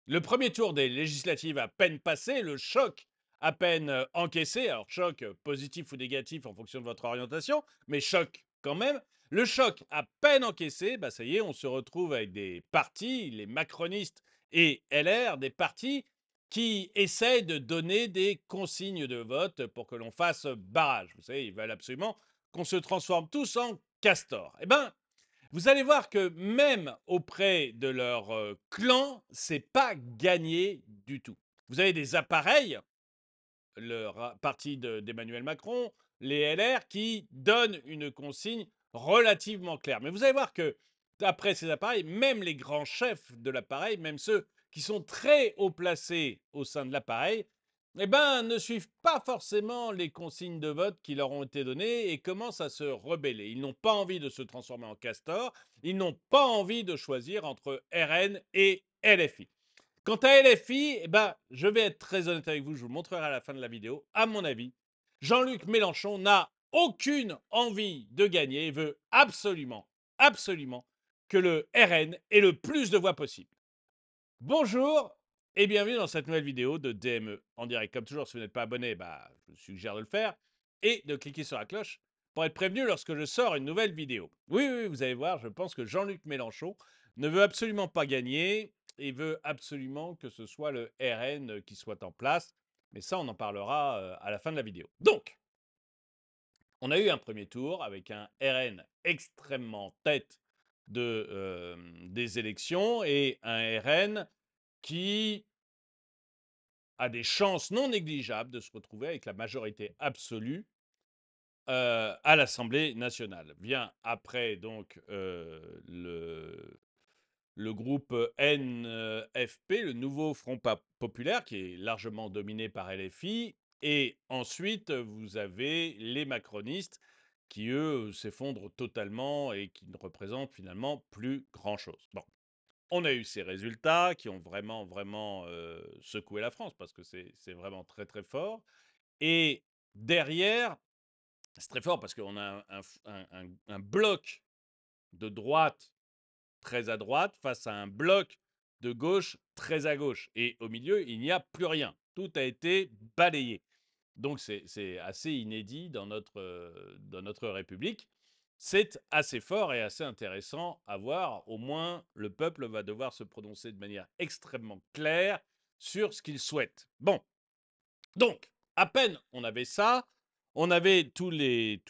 Le premier tour des législatives à peine passé, le choc à peine encaissé, alors choc positif ou négatif en fonction de votre orientation, mais choc quand même. Le choc à peine encaissé, bah ça y est, on se retrouve avec des partis, les macronistes et LR, des partis qui essayent de donner des consignes de vote pour que l'on fasse barrage. Vous savez, ils veulent absolument qu'on se transforme tous en castors. Eh bien, vous allez voir que même auprès de leur clan, c'est pas gagné du tout. Vous avez des appareils, parti d'Emmanuel Macron, les LR, qui donnent une consigne relativement claire. Mais vous allez voir que, d'après ces appareils, même les grands chefs de l'appareil, même ceux qui sont très haut placés au sein de l'appareil, eh ben, ne suivent pas forcément les consignes de vote qui leur ont été données et commencent à se rebeller. Ils n'ont pas envie de se transformer en castor, ils n'ont pas envie de choisir entre RN et LFI. Quant à LFI, eh ben, je vais être très honnête avec vous, je vous le montrerai à la fin de la vidéo. À mon avis, Jean-Luc Mélenchon n'a aucune envie de gagner et veut absolument, absolument que le RN ait le plus de voix possible. Bonjour et bienvenue dans cette nouvelle vidéo de DME en direct. Comme toujours, si vous n'êtes pas abonné, bah, je vous suggère de le faire et de cliquer sur la cloche pour être prévenu lorsque je sors une nouvelle vidéo. Oui, oui, vous allez voir, je pense que Jean-Luc Mélenchon ne veut absolument pas gagner et veut absolument que ce soit le RN qui soit en place. Mais ça, on en parlera à la fin de la vidéo. Donc, on a eu un premier tour avec un RN extrêmement tête des élections et un RN qui a des chances non négligeables de se retrouver avec la majorité absolue à l'Assemblée nationale. Vient après donc le groupe NFP, le nouveau Front populaire, qui est largement dominé par LFI. Et ensuite, vous avez les macronistes qui, eux, s'effondrent totalement et qui ne représentent finalement plus grand-chose. Bon, on a eu ces résultats qui ont vraiment, vraiment secoué la France parce que c'est vraiment très, très fort. Et derrière, c'est très fort parce qu'on a un bloc de droite très à droite face à un bloc de gauche très à gauche. Et au milieu, il n'y a plus rien. Tout a été balayé. Donc c'est assez inédit dans notre République. C'est assez fort et assez intéressant à voir. Au moins, le peuple va devoir se prononcer de manière extrêmement claire sur ce qu'il souhaite. Bon, donc, à peine on avait ça, on avait tous les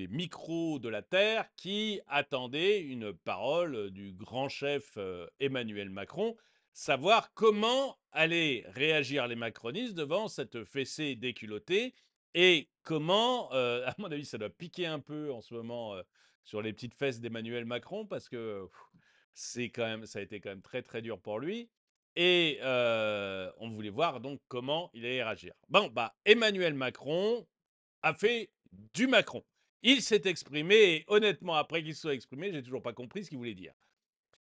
micros de la Terre qui attendaient une parole du grand chef Emmanuel Macron, savoir comment allaient réagir les macronistes devant cette fessée déculottée et comment, à mon avis, ça doit piquer un peu en ce moment sur les petites fesses d'Emmanuel Macron parce que c'est quand même, ça a été quand même très très dur pour lui. Et on voulait voir donc comment il allait réagir. Bon, bah, Emmanuel Macron a fait du Macron. Il s'est exprimé et honnêtement, après qu'il se soit exprimé, j'ai toujours pas compris ce qu'il voulait dire.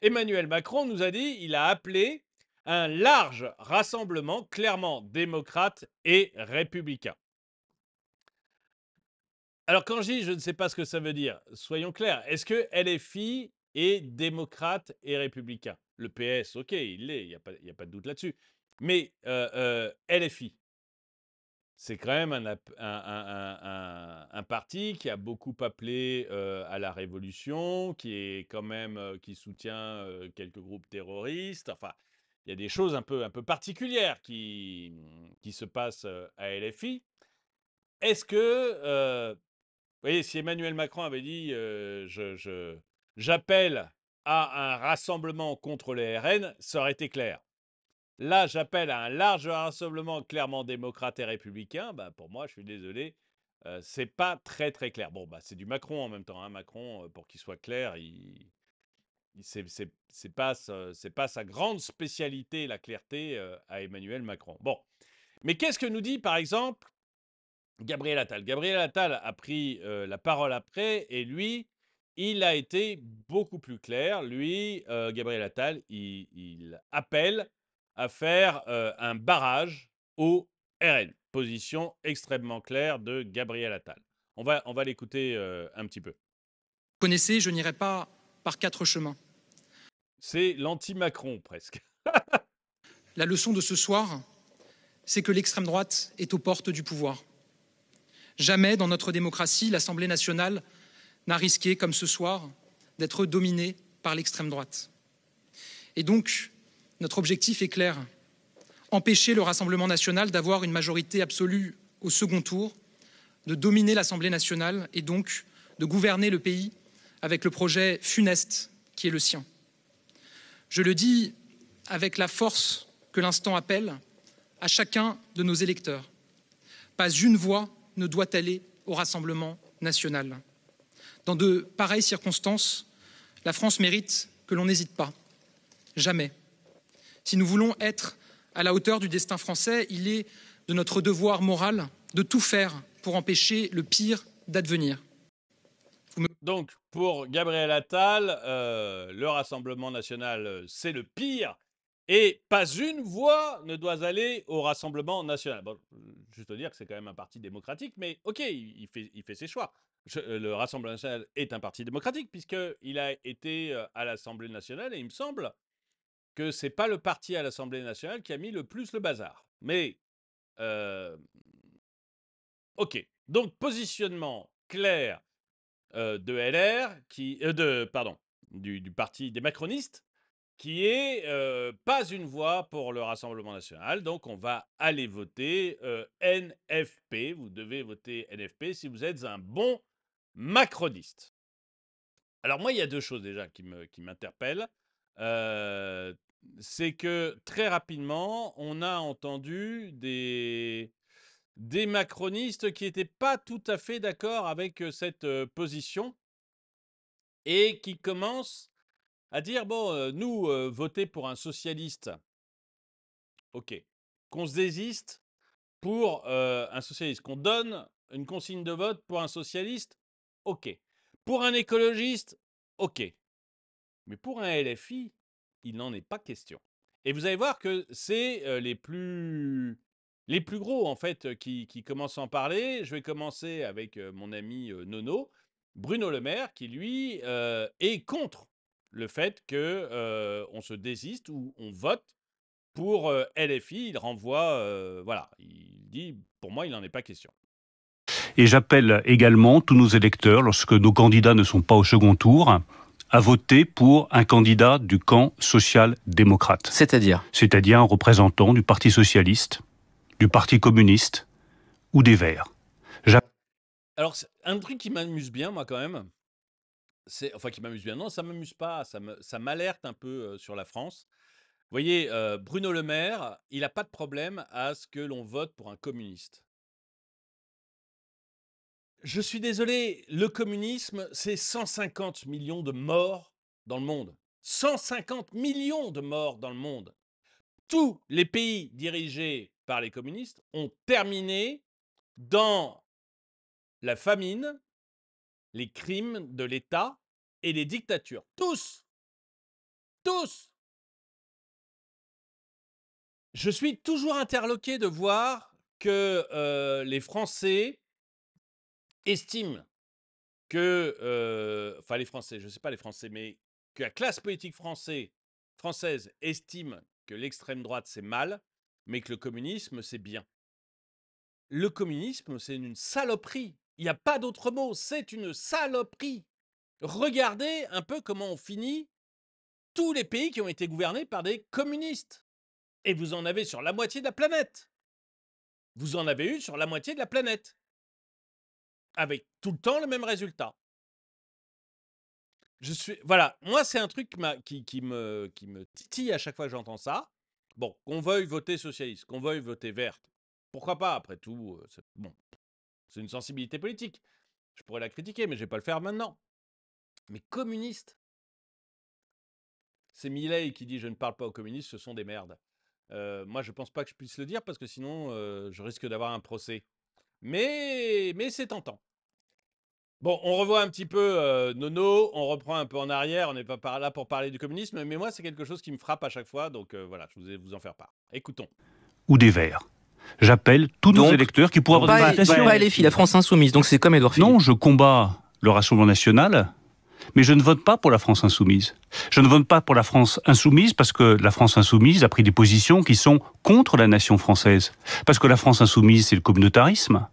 Emmanuel Macron nous a dit, il a appelé un large rassemblement clairement démocrate et républicain. Alors quand je dis je ne sais pas ce que ça veut dire, soyons clairs, est-ce que LFI est démocrate et républicain? Le PS, ok, il l'est, il y a pas de doute là-dessus. Mais LFI, c'est quand même un parti qui a beaucoup appelé à la révolution, qui est quand même qui soutient quelques groupes terroristes. Enfin, il y a des choses un peu particulières qui se passent à LFI. Est-ce que vous voyez, si Emmanuel Macron avait dit j'appelle à un rassemblement contre les RN, ça aurait été clair. Là, j'appelle à un large rassemblement clairement démocrate et républicain. Bah, pour moi, je suis désolé, c'est pas très très clair. Bon, bah, c'est du Macron en même temps. Hein. Macron, pour qu'il soit clair, c'est pas sa grande spécialité, la clarté, à Emmanuel Macron. Bon, mais qu'est-ce que nous dit par exemple Gabriel Attal? Gabriel Attal a pris la parole après et lui, il a été beaucoup plus clair. Lui, Gabriel Attal, il appelle à faire un barrage au RN. Position extrêmement claire de Gabriel Attal. On va l'écouter un petit peu. Connaissez, je n'irai pas par quatre chemins. C'est l'anti-Macron presque. la leçon de ce soir, c'est que l'extrême droite est aux portes du pouvoir. Jamais dans notre démocratie, l'Assemblée nationale n'a risqué, comme ce soir, d'être dominée par l'extrême droite. Et donc, notre objectif est clair, empêcher le Rassemblement national d'avoir une majorité absolue au second tour, de dominer l'Assemblée nationale et donc de gouverner le pays avec le projet funeste qui est le sien. Je le dis avec la force que l'instant appelle à chacun de nos électeurs. Pas une voix ne doit aller au Rassemblement national. Dans de pareilles circonstances, la France mérite que l'on n'hésite pas. Jamais. Si nous voulons être à la hauteur du destin français, il est de notre devoir moral de tout faire pour empêcher le pire d'advenir. Donc, pour Gabriel Attal, le Rassemblement national, c'est le pire. Et pas une voix ne doit aller au Rassemblement national. Bon, juste dire que c'est quand même un parti démocratique, mais ok, il fait ses choix. Le Rassemblement national est un parti démocratique puisqu'il a été à l'Assemblée nationale et il me semble que c'est pas le parti à l'Assemblée nationale qui a mis le plus le bazar. Mais, ok. Donc, positionnement clair de LR, du parti des macronistes, qui est pas une voix pour le Rassemblement national. Donc, on va aller voter NFP. Vous devez voter NFP si vous êtes un bon macroniste. Alors, moi, il y a deux choses déjà qui m'interpellent. C'est que très rapidement, on a entendu des macronistes qui n'étaient pas tout à fait d'accord avec cette position et qui commencent à dire, bon, nous, voter pour un socialiste, ok, qu'on se désiste pour un socialiste, qu'on donne une consigne de vote pour un socialiste, ok. Pour un écologiste, ok. Mais pour un LFI, il n'en est pas question. Et vous allez voir que c'est les plus gros, en fait, qui commencent à en parler. Je vais commencer avec mon ami Nono, Bruno Le Maire, qui, lui, est contre le fait qu'on se désiste ou on vote pour LFI. Il renvoie, voilà, il dit, pour moi, il n'en est pas question. Et j'appelle également tous nos électeurs, lorsque nos candidats ne sont pas au second tour, à voter pour un candidat du camp social-démocrate. C'est-à-dire un représentant du Parti socialiste, du Parti communiste ou des Verts. Alors, un truc qui m'amuse bien, moi, quand même, enfin, qui m'amuse bien, non, ça m'amuse pas, ça m'alerte un peu sur la France. Vous voyez, Bruno Le Maire, il n'a pas de problème à ce que l'on vote pour un communiste. Je suis désolé, le communisme, c'est 150 millions de morts dans le monde. 150 millions de morts dans le monde. Tous les pays dirigés par les communistes ont terminé dans la famine, les crimes de l'État et les dictatures. Tous. Tous. Je suis toujours interloqué de voir que les Français estiment que, enfin les Français, je ne sais pas les Français, mais que la classe politique française estime que l'extrême droite c'est mal, mais que le communisme c'est bien. Le communisme c'est une saloperie. Il n'y a pas d'autre mot, c'est une saloperie. Regardez un peu comment on finit tous les pays qui ont été gouvernés par des communistes. Et vous en avez sur la moitié de la planète. Vous en avez eu sur la moitié de la planète. Avec tout le temps le même résultat. Voilà, moi c'est un truc qui me titille à chaque fois que j'entends ça. Bon, qu'on veuille voter socialiste, qu'on veuille voter verte, pourquoi pas, après tout, bon, c'est une sensibilité politique. Je pourrais la critiquer, mais je ne vais pas le faire maintenant. Mais communiste, c'est Milei qui dit « je ne parle pas aux communistes, ce sont des merdes ». Moi, je ne pense pas que je puisse le dire parce que sinon, je risque d'avoir un procès. Mais c'est tentant. Bon, on revoit un petit peu Nono, on reprend un peu en arrière, on n'est pas là pour parler du communisme, mais moi, c'est quelque chose qui me frappe à chaque fois, donc voilà, je vais vous en faire part. Écoutons. Ou des Verts. J'appelle tous nos électeurs qui pourraient avoir pas LFI, la France insoumise, donc c'est comme Édouard Philippe. Non, je combats le Rassemblement national, Mais je ne vote pas pour la France insoumise. Je ne vote pas pour la France insoumise parce que la France insoumise a pris des positions qui sont contre la nation française. Parce que la France insoumise, c'est le communautarisme.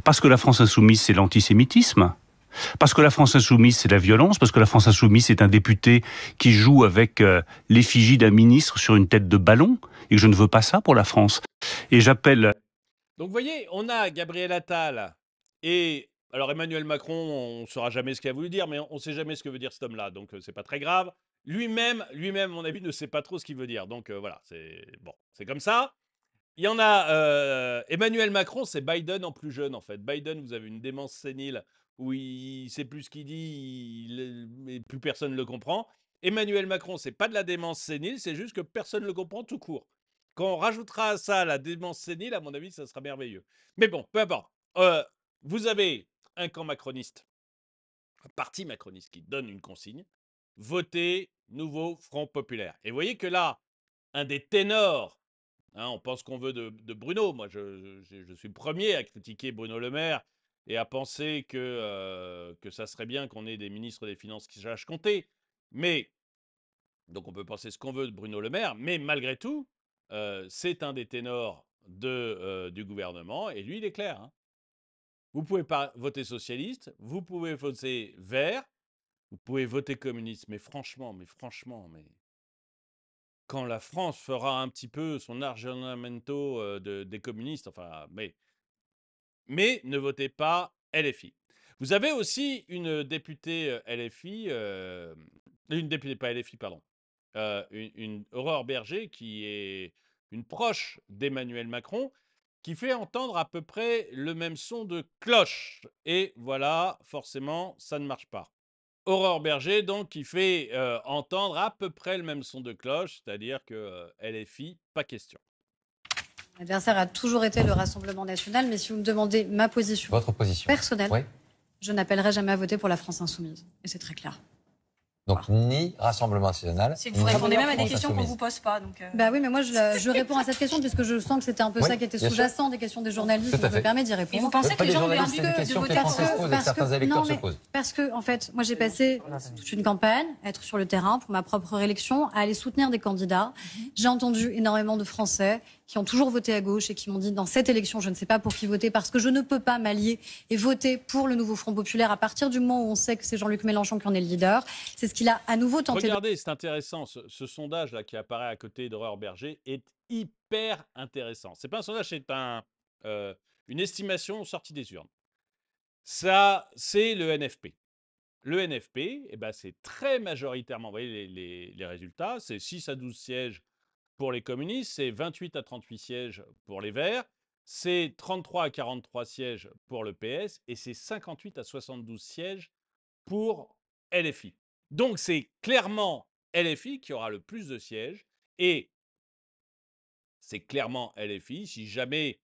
Parce que la France insoumise, c'est l'antisémitisme. Parce que la France insoumise, c'est la violence. Parce que la France insoumise, c'est un député qui joue avec l'effigie d'un ministre sur une tête de ballon. Et je ne veux pas ça pour la France. Et j'appelle... Donc, vous voyez, on a Gabriel Attal et alors Emmanuel Macron, on ne saura jamais ce qu'il a voulu dire, mais on ne sait jamais ce que veut dire cet homme-là, donc c'est pas très grave. Lui-même, à mon avis, ne sait pas trop ce qu'il veut dire. Donc voilà, c'est bon, c'est comme ça. Il y en a Emmanuel Macron, c'est Biden en plus jeune en fait. Biden, vous avez une démence sénile où il sait plus ce qu'il dit, mais plus personne ne le comprend. Emmanuel Macron, c'est pas de la démence sénile, c'est juste que personne ne le comprend tout court. Quand on rajoutera à ça la démence sénile, à mon avis, ça sera merveilleux. Mais bon, peu importe. Vous avez un camp macroniste, un parti macroniste qui donne une consigne, votez Nouveau Front Populaire. Et vous voyez que là, un des ténors, hein, on pense qu'on veut de Bruno. Moi, je suis le premier à critiquer Bruno Le Maire et à penser que ça serait bien qu'on ait des ministres des Finances qui sachent compter. Mais, donc on peut penser ce qu'on veut de Bruno Le Maire, mais malgré tout, c'est un des ténors du gouvernement et lui, il est clair, hein. Vous pouvez pas voter socialiste, vous pouvez voter vert, vous pouvez voter communiste, mais franchement, quand la France fera un petit peu son aggiornamento des communistes, enfin, mais ne votez pas LFI. Vous avez aussi une députée LFI, une députée pas LFI, pardon, une Aurore Berger qui est une proche d'Emmanuel Macron, qui fait entendre à peu près le même son de cloche. Et voilà, forcément, ça ne marche pas. Aurore Berger, donc, qui fait entendre à peu près le même son de cloche, c'est-à-dire que LFI, pas question. L'adversaire a toujours été le Rassemblement national, mais si vous me demandez ma position, Votre position personnelle, Oui. je n'appellerai jamais à voter pour la France insoumise. Et c'est très clair. Donc, ni Rassemblement national. C'est que vous répondez même à des questions qu'on ne vous pose pas. Donc Bah oui, mais moi je réponds à cette question puisque je sens que c'était un peu Oui, ça qui était bien sûr. sous-jacent des questions des journalistes. Tout à Je me fait. permets d'y Et répondre. vous pensez que les gens ont journalistes, envie c'est une question de que les voter Français se posent et que certains électeurs se posent. Parce que, en fait, moi j'ai passé toute une campagne à être sur le terrain pour ma propre réélection, à aller soutenir des candidats. J'ai entendu énormément de Français qui ont toujours voté à gauche et qui m'ont dit dans cette élection, je ne sais pas pour qui voter parce que je ne peux pas m'allier et voter pour le nouveau Front Populaire à partir du moment où on sait que c'est Jean-Luc Mélenchon qui en est le leader. C'est ce qu'il a à nouveau tenté de... Regardez, c'est intéressant, ce sondage-là qui apparaît à côté d'Aurore Berger est hyper intéressant. C'est pas un sondage, c'est une estimation sortie des urnes. Ça, c'est le NFP. Le NFP, eh ben, c'est très majoritairement, vous voyez les résultats, c'est 6 à 12 sièges pour les communistes, c'est 28 à 38 sièges pour les Verts, c'est 33 à 43 sièges pour le PS et c'est 58 à 72 sièges pour LFI. Donc c'est clairement LFI qui aura le plus de sièges et c'est clairement LFI, si jamais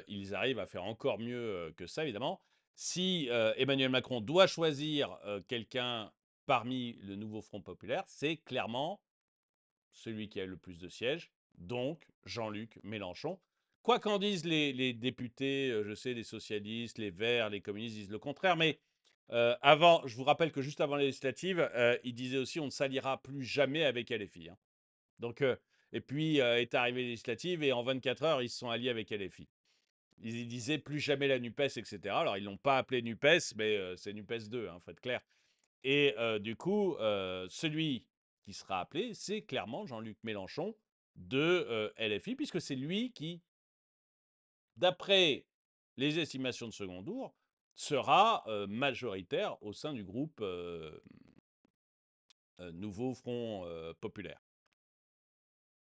ils arrivent à faire encore mieux que ça, évidemment, si Emmanuel Macron doit choisir quelqu'un parmi le nouveau Front Populaire, c'est clairement celui qui a le plus de sièges, donc Jean-Luc Mélenchon. Quoi qu'en disent les députés, je sais, les socialistes, les Verts, les communistes disent le contraire, mais avant, je vous rappelle que juste avant les législatives, ils disaient aussi on ne s'alliera plus jamais avec LFI, hein. Donc, et puis est arrivé les législatives et en 24 heures, ils se sont alliés avec LFI. Ils disaient plus jamais la NUPES, etc. Alors, ils ne l'ont pas appelé NUPES, mais c'est NUPES 2, il faut être clair. Et du coup, celui qui sera appelé, c'est clairement Jean-Luc Mélenchon de LFI, puisque c'est lui qui, d'après les estimations de second tour, sera majoritaire au sein du groupe Nouveau Front Populaire.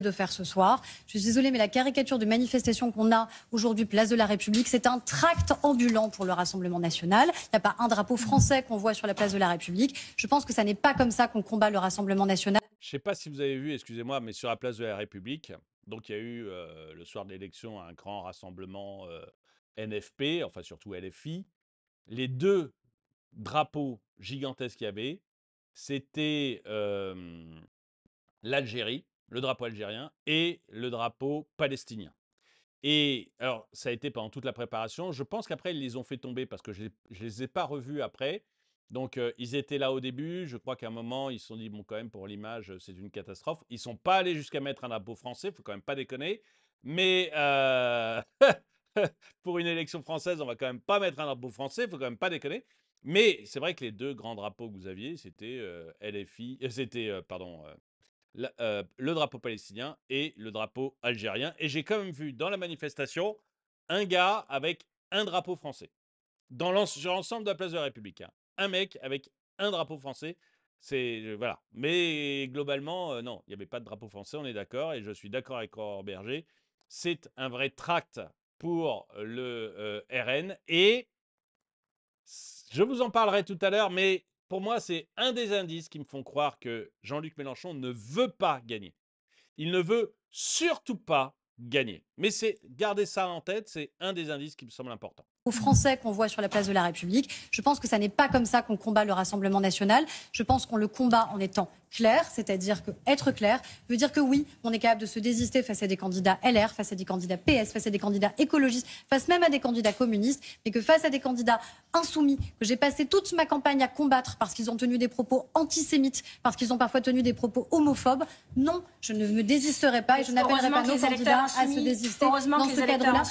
de faire ce soir. Je suis désolée, mais la caricature de manifestation qu'on a aujourd'hui, place de la République, c'est un tract ambulant pour le Rassemblement national. Il n'y a pas un drapeau français qu'on voit sur la place de la République. Je pense que ça n'est pas comme ça qu'on combat le Rassemblement national. Je ne sais pas si vous avez vu, excusez-moi, mais sur la place de la République, donc il y a eu le soir de l'élection un grand rassemblement NFP, enfin surtout LFI. Les deux drapeaux gigantesques qu'il y avait, c'était l'Algérie, le drapeau algérien, et le drapeau palestinien. Et alors, ça a été pendant toute la préparation. Je pense qu'après, ils les ont fait tomber parce que je ne les ai pas revus après. Donc, ils étaient là au début. Je crois qu'à un moment, ils se sont dit, bon, quand même, pour l'image, c'est une catastrophe. Ils ne sont pas allés jusqu'à mettre un drapeau français, il ne faut quand même pas déconner. Mais pour une élection française, on va quand même pas mettre un drapeau français, il ne faut quand même pas déconner. Mais c'est vrai que les deux grands drapeaux que vous aviez, c'était LFI, le drapeau palestinien et le drapeau algérien. Et j'ai quand même vu dans la manifestation un gars avec un drapeau français. Sur l'ensemble de la place de la République, hein. Un mec avec un drapeau français. Voilà. Mais globalement, non, il n'y avait pas de drapeau français, on est d'accord. Et je suis d'accord avec Aurore Berger. C'est un vrai tract pour le RN. Et je vous en parlerai tout à l'heure, mais pour moi, c'est un des indices qui me font croire que Jean-Luc Mélenchon ne veut pas gagner. Il ne veut surtout pas gagner. Mais gardez ça en tête, c'est un des indices qui me semble important. Aux Français qu'on voit sur la place de la République. Je pense que ça n'est pas comme ça qu'on combat le Rassemblement national. Je pense qu'on le combat en étant clair, c'est-à-dire que être clair veut dire que oui, on est capable de se désister face à des candidats LR, face à des candidats PS, face à des candidats écologistes, face même à des candidats communistes, mais que face à des candidats insoumis, que j'ai passé toute ma campagne à combattre parce qu'ils ont tenu des propos antisémites, parce qu'ils ont parfois tenu des propos homophobes, non, je ne me désisterai pas et je n'appellerai pas nos candidats à se désister dans ce cadre-là.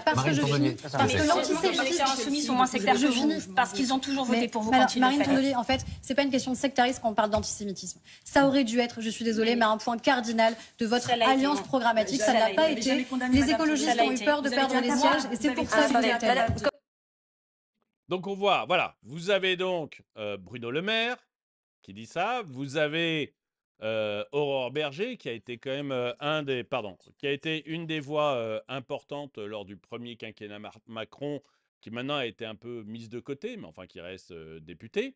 Parce que je finis. Les insoumis sont moins sectaires que vous, parce qu'ils ont toujours voté pour vous quand ils le Marine faisaient. Tondelier, en fait, c'est pas une question de sectarisme quand on parle d'antisémitisme. Ça aurait dû être, je suis désolée, mais un point cardinal de votre alliance programmatique. Ça ne l'a pas été. Les écologistes ont eu peur de perdre les sièges et c'est pour ça que vous êtes là. Donc on voit, voilà, vous avez donc Bruno Le Maire qui dit ça, vous avez Aurore Berger qui a été quand même qui a été une des voix importantes lors du premier quinquennat Macron, qui maintenant a été un peu mise de côté, mais enfin qui reste députée.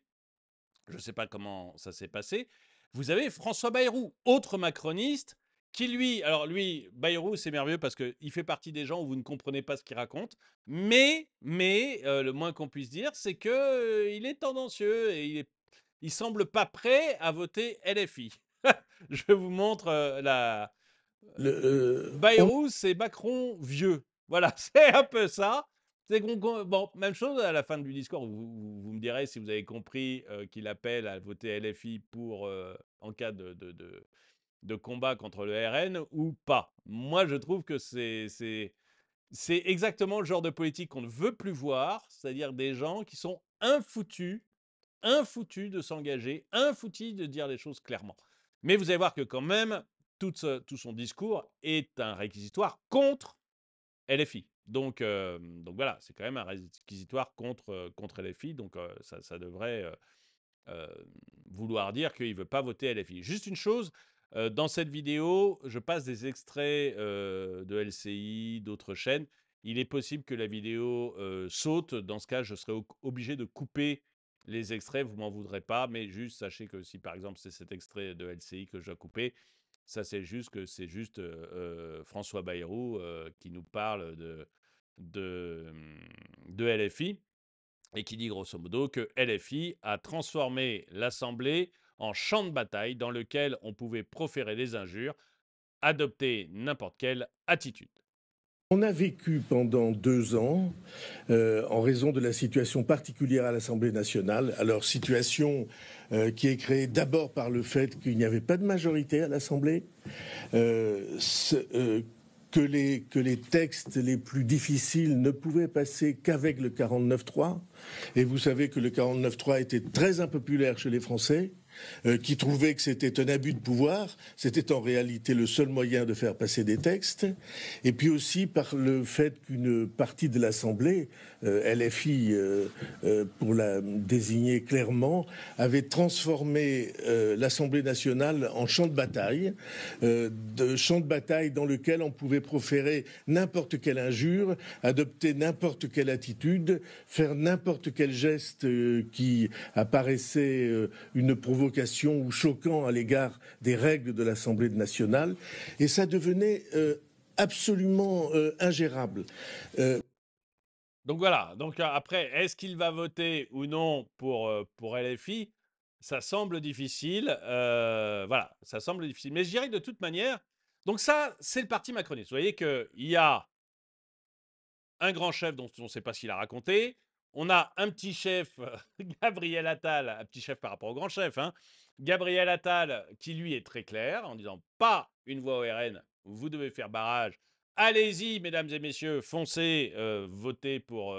Je ne sais pas comment ça s'est passé. Vous avez François Bayrou, autre macroniste, qui lui, alors lui, Bayrou, c'est merveilleux parce qu'il fait partie des gens où vous ne comprenez pas ce qu'il raconte, mais le moins qu'on puisse dire, c'est qu'il est tendancieux et il semble pas prêt à voter LFI. Je vous montre Bayrou, c'est Macron vieux. Voilà, c'est un peu ça. Bon, même chose à la fin du discours. Vous me direz si vous avez compris qu'il appelle à voter LFI en cas de combat contre le RN ou pas. Moi, je trouve que c'est exactement le genre de politique qu'on ne veut plus voir, c'est-à-dire des gens qui sont infoutus de s'engager, infoutus de dire les choses clairement. Mais vous allez voir que quand même, tout son discours est un réquisitoire contre LFI. Donc voilà, c'est quand même un réquisitoire contre LFI. Donc ça devrait vouloir dire qu'il ne veut pas voter LFI. Juste une chose, dans cette vidéo, je passe des extraits de LCI, d'autres chaînes. Il est possible que la vidéo saute. Dans ce cas, je serai obligé de couper les extraits. Vous m'en voudrez pas, mais juste sachez que si par exemple c'est cet extrait de LCI que je dois couper, ça c'est juste François Bayrou qui nous parle de LFI et qui dit grosso modo que LFI a transformé l'Assemblée en champ de bataille dans lequel on pouvait proférer des injures, adopter n'importe quelle attitude. On a vécu pendant 2 ans, en raison de la situation particulière à l'Assemblée nationale, alors situation qui est créée d'abord par le fait qu'il n'y avait pas de majorité à l'Assemblée, que les textes les plus difficiles ne pouvaient passer qu'avec le 49.3. Et vous savez que le 49.3 était très impopulaire chez les Français, qui trouvaient que c'était un abus de pouvoir. C'était en réalité le seul moyen de faire passer des textes. Et puis aussi par le fait qu'une partie de l'Assemblée, LFI pour la désigner clairement, avait transformé l'Assemblée nationale en champ de bataille dans lequel on pouvait proférer n'importe quelle injure, adopter n'importe quelle attitude, faire n'importe quel geste qui apparaissait une provocation ou choquant à l'égard des règles de l'Assemblée nationale. Et ça devenait absolument ingérable. Donc voilà, donc après, est-ce qu'il va voter ou non pour LFI? Ça semble difficile, voilà, ça semble difficile. Mais je dirais que de toute manière, donc ça, c'est le parti macroniste. Vous voyez qu'il y a un grand chef dont on ne sait pas ce qu'il a raconté, on a un petit chef, Gabriel Attal, un petit chef par rapport au grand chef, hein, Gabriel Attal, qui lui est très clair en disant pas une voix au RN, vous devez faire barrage. Allez-y, mesdames et messieurs, foncez, votez pour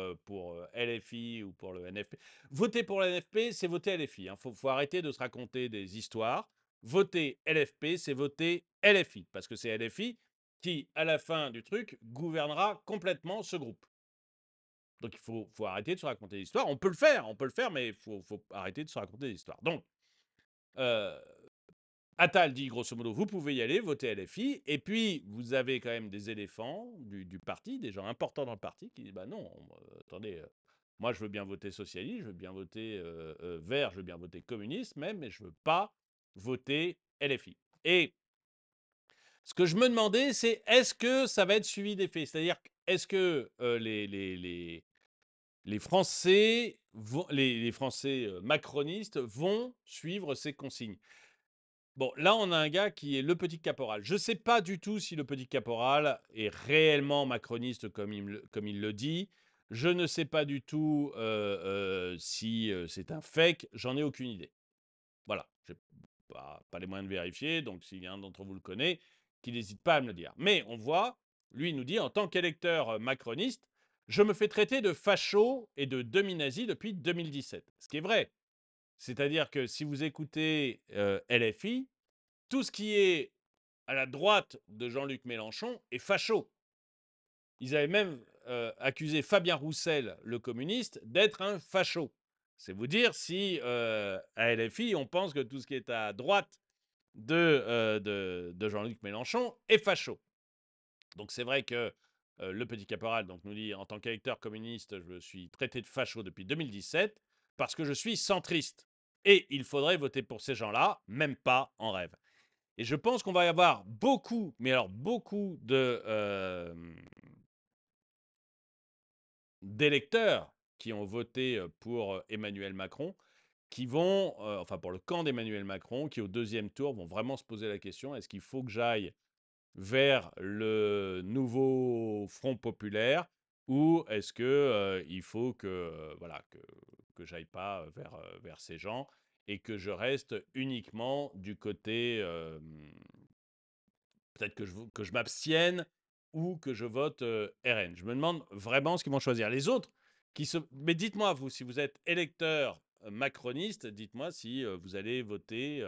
LFI ou pour le NFP. Voter pour le NFP, c'est voter LFI. Il faut arrêter de se raconter des histoires. Voter LFP, c'est voter LFI, parce que c'est LFI qui, à la fin du truc, gouvernera complètement ce groupe. Donc il faut arrêter de se raconter des histoires. On peut le faire, mais il faut arrêter de se raconter des histoires. Donc, Attal dit grosso modo, vous pouvez y aller, voter LFI, et puis vous avez quand même des éléphants du parti, des gens importants dans le parti, qui disent, bah non, attendez, moi je veux bien voter socialiste, je veux bien voter vert, je veux bien voter communiste même, mais je veux pas voter LFI. Et ce que je me demandais, c'est est-ce que ça va être suivi des faits? C'est-à-dire, est-ce que les Français, les Français macronistes vont suivre ces consignes? Bon, là, on a un gars qui est le petit caporal. Je ne sais pas du tout si le petit caporal est réellement macroniste comme il le dit. Je ne sais pas du tout si c'est un fake. J'en ai aucune idée. Voilà. Je n'ai pas les moyens de vérifier. Donc, si un d'entre vous le connaît, qu'il n'hésite pas à me le dire. Mais on voit, lui, il nous dit, en tant qu'électeur macroniste, je me fais traiter de facho et de demi-nazi depuis 2017. Ce qui est vrai. C'est-à-dire que si vous écoutez LFI, tout ce qui est à la droite de Jean-Luc Mélenchon est facho. Ils avaient même accusé Fabien Roussel, le communiste, d'être un facho. C'est vous dire si à LFI, on pense que tout ce qui est à droite de Jean-Luc Mélenchon est facho. Donc c'est vrai que le petit caporal donc, nous dit, en tant qu'électeur communiste, je suis traité de facho depuis 2017 parce que je suis centriste. Et il faudrait voter pour ces gens-là, même pas en rêve. Et je pense qu'on va y avoir beaucoup, mais alors beaucoup d'électeurs qui ont voté pour Emmanuel Macron, qui vont, enfin pour le camp d'Emmanuel Macron, qui au deuxième tour vont vraiment se poser la question, est-ce qu'il faut que j'aille vers le nouveau Front populaire ou est-ce que il faut que, voilà, que j'aille pas vers ces gens et que je reste uniquement du côté peut-être que je m'abstienne ou que je vote RN. Je me demande vraiment ce qu'ils vont choisir. Les autres, mais dites-moi, vous, si vous êtes électeur macroniste, dites-moi si vous allez voter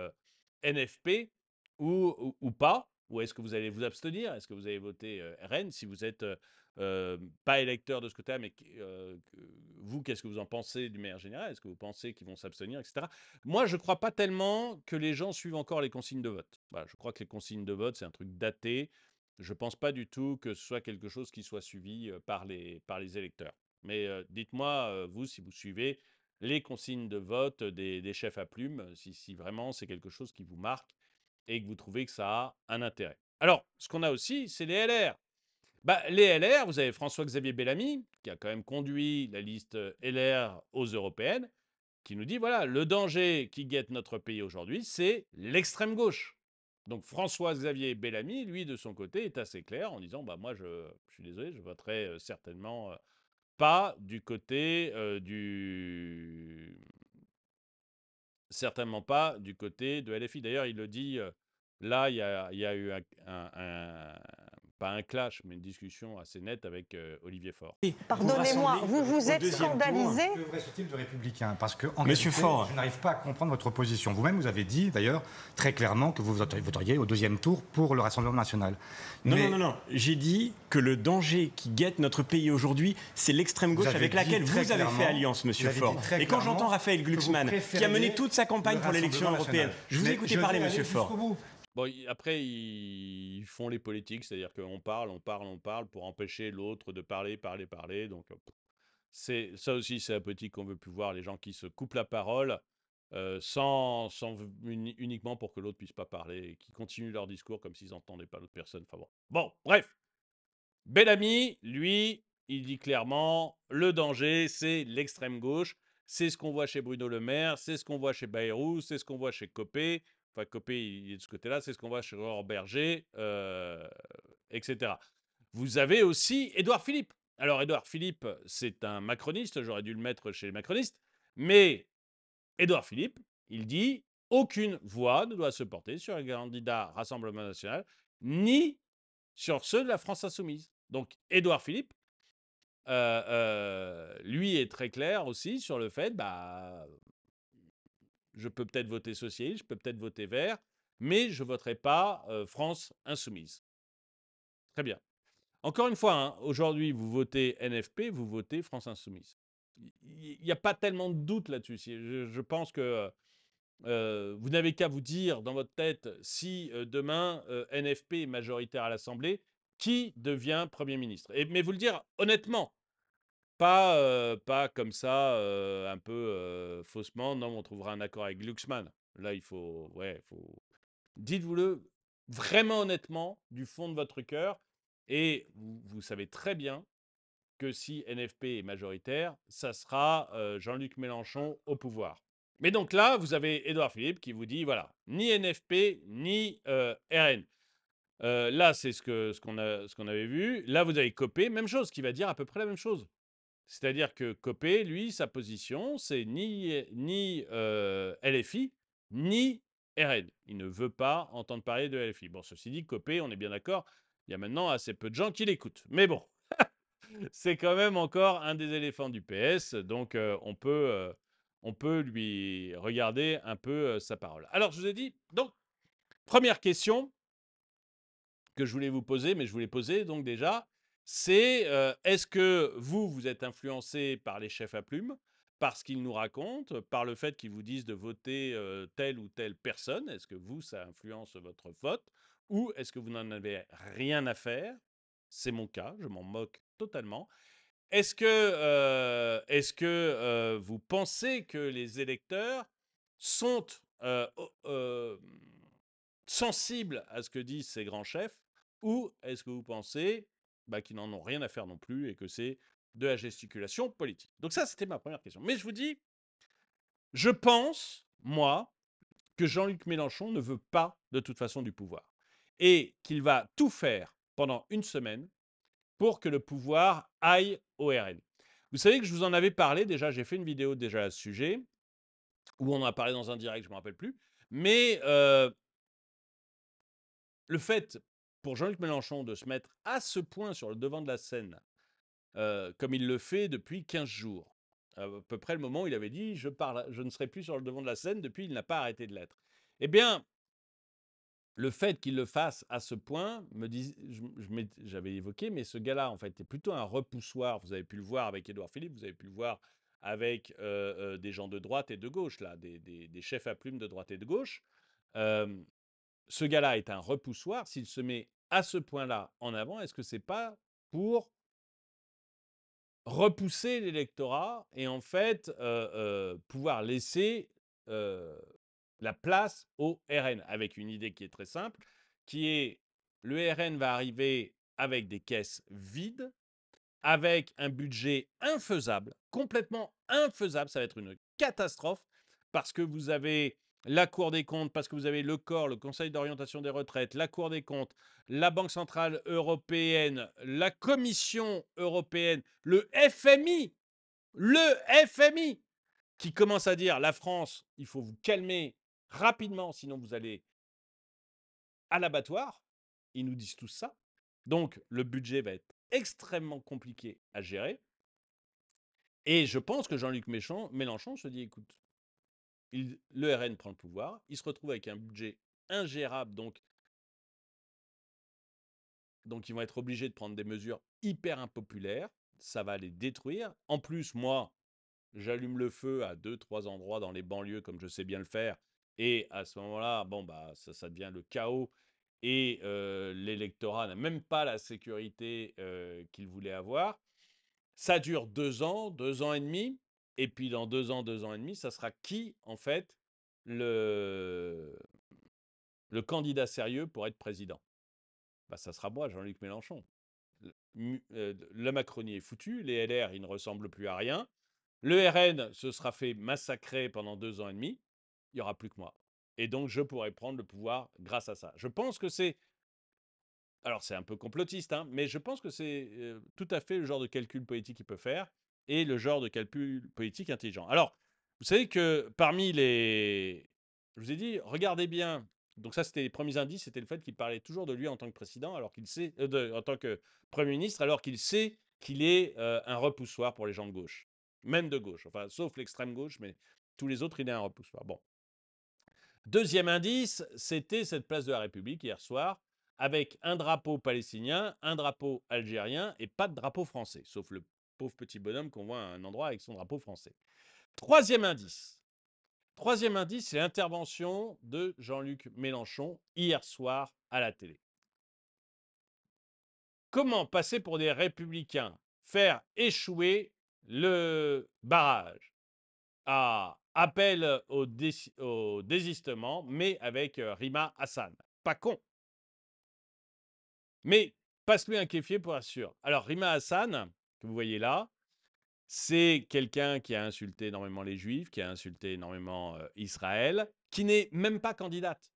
NFP ou pas, ou est-ce que vous allez vous abstenir? Est-ce que vous allez voter RN? Si vous êtes pas électeur de ce côté-là, mais vous, qu'est-ce que vous en pensez d'une manière générale? Est-ce que vous pensez qu'ils vont s'abstenir, etc. Moi, je ne crois pas tellement que les gens suivent encore les consignes de vote. Voilà, je crois que les consignes de vote, c'est un truc daté. Je ne pense pas du tout que ce soit quelque chose qui soit suivi par les électeurs. Mais dites-moi, vous, si vous suivez les consignes de vote des chefs à plumes, si vraiment c'est quelque chose qui vous marque et que vous trouvez que ça a un intérêt. Alors, ce qu'on a aussi, c'est les LR. Bah, les LR, vous avez François-Xavier Bellamy, qui a quand même conduit la liste LR aux européennes, qui nous dit, voilà, le danger qui guette notre pays aujourd'hui, c'est l'extrême gauche. Donc François-Xavier Bellamy, lui, de son côté, est assez clair en disant, bah, moi, je suis désolé, je voterai certainement pas du côté certainement pas du côté de LFI. D'ailleurs, il le dit, là, il y a eu pas un clash, mais une discussion assez nette avec Olivier Faure. Pardonnez-moi, vous vous êtes scandalisé. Que reste-t-il de républicain? Parce que, en réalité, Faure, je n'arrive pas à comprendre votre position. Vous-même, vous avez dit, d'ailleurs, très clairement que vous voteriez au deuxième tour pour le Rassemblement national. Non. J'ai dit que le danger qui guette notre pays aujourd'hui, c'est l'extrême gauche avec laquelle vous avez fait alliance, monsieur Faure. Et quand j'entends Raphaël Glucksmann, qui a mené toute sa campagne pour l'élection européenne, je vous ai écouté parler, monsieur Faure. Bon, après, ils font les politiques, c'est-à-dire qu'on parle pour empêcher l'autre de parler. Donc, ça aussi, c'est la politique qu'on veut plus voir, les gens qui se coupent la parole uniquement pour que l'autre puisse pas parler et qui continuent leur discours comme s'ils n'entendaient pas l'autre personne. Enfin bon. Bon, bref. Bellamy, lui, il dit clairement, le danger, c'est l'extrême gauche. C'est ce qu'on voit chez Bruno Le Maire, c'est ce qu'on voit chez Bayrou, c'est ce qu'on voit chez Copé. Enfin, Copé, il est de ce côté-là, c'est ce qu'on voit chez Aurore Berger, etc. Vous avez aussi Édouard Philippe. Alors, Édouard Philippe, c'est un macroniste, j'aurais dû le mettre chez les macronistes, mais Édouard Philippe, il dit aucune voix ne doit se porter sur un candidat Rassemblement national, ni sur ceux de la France insoumise. Donc, Édouard Philippe, lui est très clair aussi sur le fait, bah, je peux peut-être voter socialiste, je peux peut-être voter vert, mais je ne voterai pas France insoumise. Très bien. Encore une fois, hein, aujourd'hui, vous votez NFP, vous votez France insoumise. Il n'y a pas tellement de doute là-dessus. Je pense que vous n'avez qu'à vous dire dans votre tête si demain NFP est majoritaire à l'Assemblée, qui devient Premier ministre. Mais vous le dire honnêtement, pas comme ça, un peu faussement. Non, on trouvera un accord avec Glucksmann. Là, il faut, dites-vous-le vraiment honnêtement, du fond de votre cœur, et vous savez très bien que si NFP est majoritaire, ça sera Jean-Luc Mélenchon au pouvoir. Mais donc là, vous avez Édouard Philippe qui vous dit, voilà, ni NFP, ni RN. Là, c'est ce qu'on avait vu. Là, vous avez Copé, même chose, qui va dire à peu près la même chose. C'est-à-dire que Copé, lui, sa position, c'est ni LFI, ni RN. Il ne veut pas entendre parler de LFI. Bon, ceci dit, Copé, on est bien d'accord, il y a maintenant assez peu de gens qui l'écoutent. Mais bon, c'est quand même encore un des éléphants du PS, donc on peut lui regarder un peu sa parole. Alors, je vous ai dit, donc, première question que je voulais vous poser, mais je voulais poser donc déjà, c'est est-ce que vous êtes influencé par les chefs à plumes, par ce qu'ils nous racontent, par le fait qu'ils vous disent de voter telle ou telle personne? Est-ce que vous, ça influence votre vote? Ou est-ce que vous n'en avez rien à faire? C'est mon cas, je m'en moque totalement. Est-ce que vous pensez que les électeurs sont sensibles à ce que disent ces grands chefs, ou est-ce que vous pensez qu'ils n'en ont rien à faire non plus et que c'est de la gesticulation politique? Donc ça, c'était ma première question. Mais je vous dis, je pense, moi, que Jean-Luc Mélenchon ne veut pas de toute façon du pouvoir et qu'il va tout faire pendant une semaine pour que le pouvoir aille au RN. Vous savez que je vous en avais parlé déjà, j'ai fait une vidéo déjà à ce sujet, où on en a parlé dans un direct, je ne me rappelle plus, mais le fait pour Jean-Luc Mélenchon de se mettre à ce point sur le devant de la scène, comme il le fait depuis 15 jours, à peu près le moment où il avait dit je ne serai plus sur le devant de la scène, depuis il n'a pas arrêté de l'être. Eh bien, le fait qu'il le fasse à ce point, j'avais évoqué, mais ce gars-là, en fait, est plutôt un repoussoir. Vous avez pu le voir avec Édouard Philippe, vous avez pu le voir avec des gens de droite et de gauche, là, des chefs à plumes de droite et de gauche. Ce gars-là est un repoussoir. S'il se met à ce point-là en avant, est-ce que c'est pas pour repousser l'électorat et en fait pouvoir laisser la place au RN, avec une idée qui est très simple, qui est le RN va arriver avec des caisses vides, avec un budget infaisable, complètement infaisable, ça va être une catastrophe, parce que vous avez la Cour des comptes, parce que vous avez le COR, le Conseil d'orientation des retraites, la Cour des comptes, la Banque centrale européenne, la Commission européenne, le FMI, qui commence à dire la France, il faut vous calmer rapidement, sinon vous allez à l'abattoir. Ils nous disent tout ça. Donc, le budget va être extrêmement compliqué à gérer. Et je pense que Jean-Luc Mélenchon se dit, écoute, le RN prend le pouvoir, il se retrouve avec un budget ingérable, donc ils vont être obligés de prendre des mesures hyper impopulaires, ça va les détruire. En plus, moi, j'allume le feu à 2-3 endroits dans les banlieues, comme je sais bien le faire, et à ce moment-là, ça devient le chaos, et l'électorat n'a même pas la sécurité qu'il voulait avoir. Ça dure 2 ans, 2 ans et demi, et puis dans 2 ans, 2 ans et demi, ça sera qui, en fait, le candidat sérieux pour être président? Ça sera moi, Jean-Luc Mélenchon. La Macronie est foutue, les LR, ils ne ressemblent plus à rien. Le RN se sera fait massacrer pendant 2 ans et demi, il n'y aura plus que moi. Et donc, je pourrai prendre le pouvoir grâce à ça. Je pense que c'est Alors c'est un peu complotiste, hein, mais je pense que c'est tout à fait le genre de calcul politique qu'il peut faire et le genre de calcul politique intelligent. Alors, vous savez que parmi les... Je vous ai dit, regardez bien. Donc ça, c'était les premiers indices, c'était le fait qu'il parlait toujours de lui en tant que président, alors qu'il sait, en tant que Premier ministre, alors qu'il sait qu'il est un repoussoir pour les gens de gauche, même de gauche, enfin, sauf l'extrême gauche, mais tous les autres, il est un repoussoir. Bon. Deuxième indice, c'était cette place de la République hier soir, avec un drapeau palestinien, un drapeau algérien et pas de drapeau français, sauf le pauvre petit bonhomme qu'on voit à un endroit avec son drapeau français. Troisième indice. Troisième indice, c'est l'intervention de Jean-Luc Mélenchon hier soir à la télé. Comment passer pour des républicains, faire échouer le barrage? Appel au désistement, mais avec Rima Hassan. Pas con. Mais passe-lui un kéfier pour être sûr. Alors, Rima Hassan, que vous voyez là, c'est quelqu'un qui a insulté énormément les Juifs, qui a insulté énormément Israël, qui n'est même pas candidate.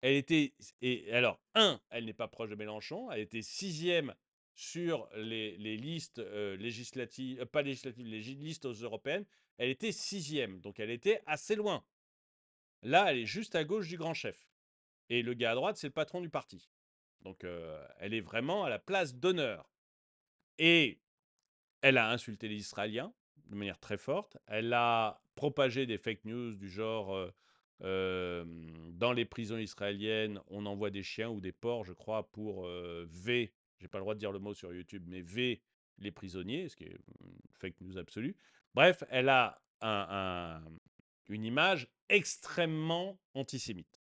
Elle était... Et alors, elle n'est pas proche de Mélenchon, elle était 6e sur les listes législatives, pas législatives, les listes européennes, elle était 6e, donc elle était assez loin. Là, elle est juste à gauche du grand chef. Et le gars à droite, c'est le patron du parti. Donc, elle est vraiment à la place d'honneur. Et elle a insulté les Israéliens de manière très forte. Elle a propagé des fake news du genre dans les prisons israéliennes, on envoie des chiens ou des porcs, je crois, pour V. J'ai pas le droit de dire le mot sur YouTube, mais V les prisonniers, ce qui est une fake news absolue. Bref, elle a une image extrêmement antisémite.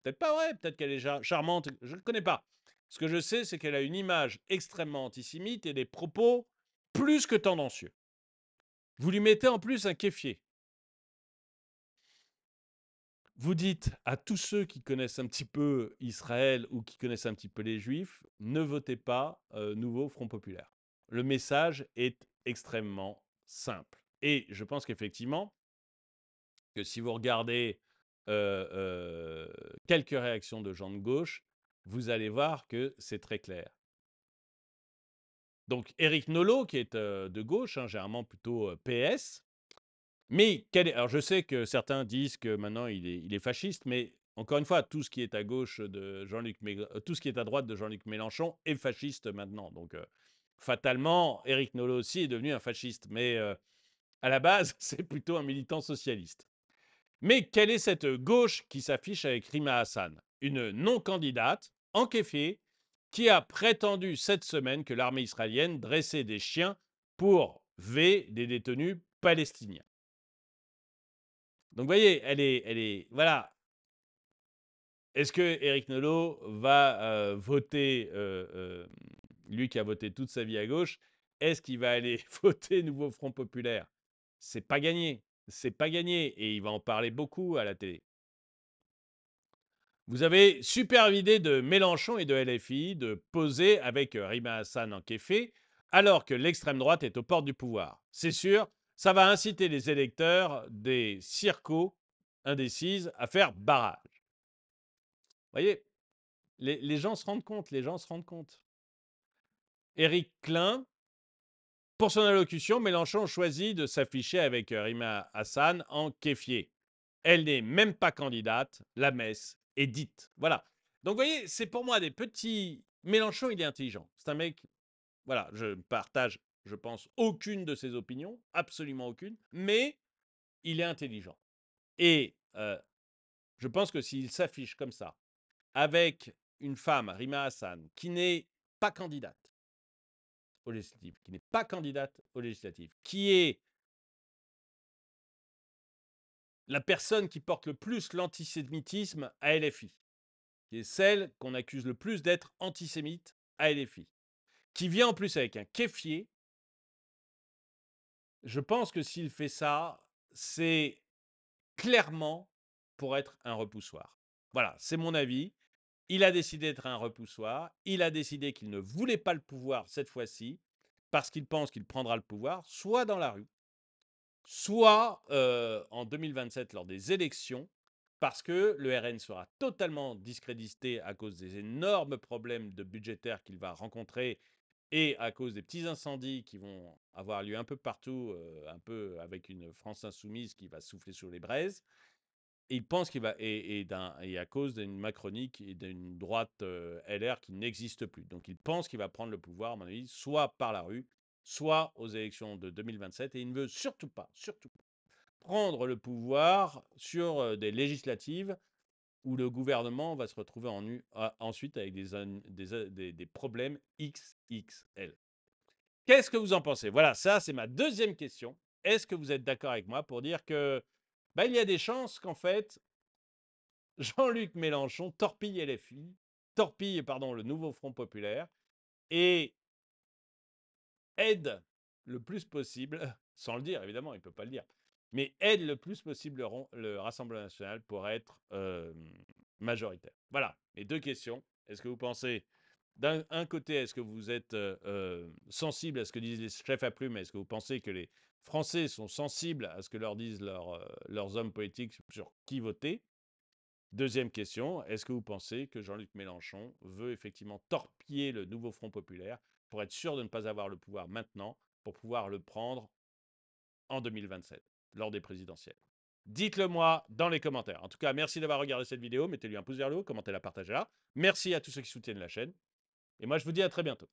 Peut-être pas vrai, peut-être qu'elle est charmante, je ne le connais pas. Ce que je sais, c'est qu'elle a une image extrêmement antisémite et des propos plus que tendancieux. Vous lui mettez en plus un kéfier. Vous dites à tous ceux qui connaissent un petit peu Israël ou qui connaissent un petit peu les Juifs, ne votez pas Nouveau Front Populaire. Le message est extrêmement simple. Et je pense qu'effectivement, que si vous regardez quelques réactions de gens de gauche, vous allez voir que c'est très clair. Donc Éric Nolot, qui est de gauche, hein, généralement plutôt PS, mais alors je sais que certains disent que maintenant il est fasciste, mais encore une fois, tout ce qui est à gauche de tout ce qui est à droite de Jean-Luc Mélenchon est fasciste maintenant. Donc fatalement, Éric Nolot aussi est devenu un fasciste, mais à la base, c'est plutôt un militant socialiste. Mais quelle est cette gauche qui s'affiche avec Rima Hassan? Une non-candidate, enquêfée, qui a prétendu cette semaine que l'armée israélienne dressait des chiens pour V des détenus palestiniens. Donc, vous voyez, elle est, voilà. Est-ce que Éric Nolot va voter, lui qui a voté toute sa vie à gauche, est-ce qu'il va aller voter Nouveau Front Populaire? C'est pas gagné. C'est pas gagné. Et il va en parler beaucoup à la télé. Vous avez superbe idée de Mélenchon et de LFI de poser avec Rima Hassan en kéfé, alors que l'extrême droite est aux portes du pouvoir. C'est sûr, ça va inciter les électeurs des circos indécises à faire barrage. Vous voyez, les gens se rendent compte, les gens se rendent compte. Éric Klein, pour son allocution, Mélenchon choisit de s'afficher avec Rima Hassan en kéfier. Elle n'est même pas candidate, la messe est dite. Voilà. Donc, vous voyez, c'est pour moi des petits... Mélenchon, il est intelligent. C'est un mec... Voilà, je partage, je pense, aucune de ses opinions, absolument aucune, mais il est intelligent. Et je pense que s'il s'affiche comme ça, avec une femme, Rima Hassan, qui n'est pas candidate aux législatives, qui est la personne qui porte le plus l'antisémitisme à LFI, qui est celle qu'on accuse le plus d'être antisémite à LFI, qui vient en plus avec un kéfier, je pense que s'il fait ça, c'est clairement pour être un repoussoir. Voilà, c'est mon avis. Il a décidé d'être un repoussoir. Il a décidé qu'il ne voulait pas le pouvoir cette fois-ci, parce qu'il pense qu'il prendra le pouvoir, soit dans la rue, soit en 2027 lors des élections, parce que le RN sera totalement discrédité à cause des énormes problèmes budgétaires qu'il va rencontrer et à cause des petits incendies qui vont avoir lieu un peu partout, un peu avec une France insoumise qui va souffler sur les braises. Il pense qu'il va et à cause d'une macronique et d'une droite LR qui n'existe plus. Donc il pense qu'il va prendre le pouvoir, à mon avis, soit par la rue, soit aux élections de 2027. Et il ne veut surtout pas prendre le pouvoir sur des législatives où le gouvernement va se retrouver ensuite avec des problèmes XXL. Qu'est-ce que vous en pensez? Voilà, ça c'est ma deuxième question. Est-ce que vous êtes d'accord avec moi pour dire que il y a des chances qu'en fait, Jean-Luc Mélenchon torpille LFI, le nouveau Front populaire, et aide le plus possible, sans le dire évidemment, il ne peut pas le dire, mais aide le plus possible le Rassemblement national pour être majoritaire. Voilà, mes deux questions. Est-ce que vous pensez, d'un côté, est-ce que vous êtes sensible à ce que disent les chefs à plumes? Est-ce que vous pensez que les Français sont sensibles à ce que leur disent leurs hommes politiques sur qui voter? Deuxième question, est-ce que vous pensez que Jean-Luc Mélenchon veut effectivement torpiller le nouveau Front populaire pour être sûr de ne pas avoir le pouvoir maintenant, pour pouvoir le prendre en 2027, lors des présidentielles? Dites-le moi dans les commentaires. En tout cas, merci d'avoir regardé cette vidéo. Mettez-lui un pouce vers le haut, commentez-la, partagez-la. Merci à tous ceux qui soutiennent la chaîne. Et moi, je vous dis à très bientôt.